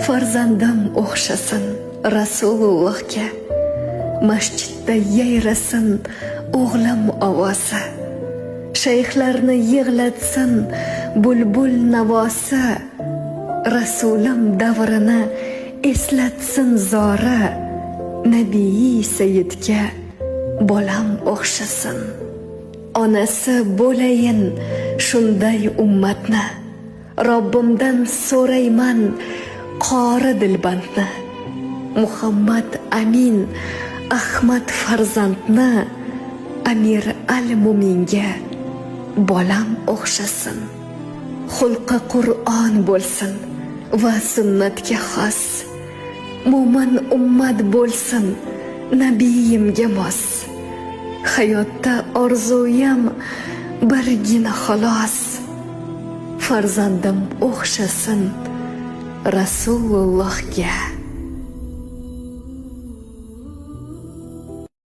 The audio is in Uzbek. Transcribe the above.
farzandim o'xshasin Rasulullohga, masjidda yayrasin o'g'lim ovozi, shayxlarni yig'latsin bulbul navosi, Rasulim davrini eslatsin zora, Nabiy Sayyidga bolam o'xshasin. Onasi bo'layin shunday ummatni, Robbimdan so'rayman qori dilbandni. Muhammad Amin Ahmad farzandni, Amir al-Mu'minga bolam o'xshasin. Xulqi Qur'on bo'lsin va sunnatga xos, mo'min ummat bo'lsin nabiyimga mos. Hayotda orzuyam birgina xolos, farzandim o'xshasin Rasulullohga.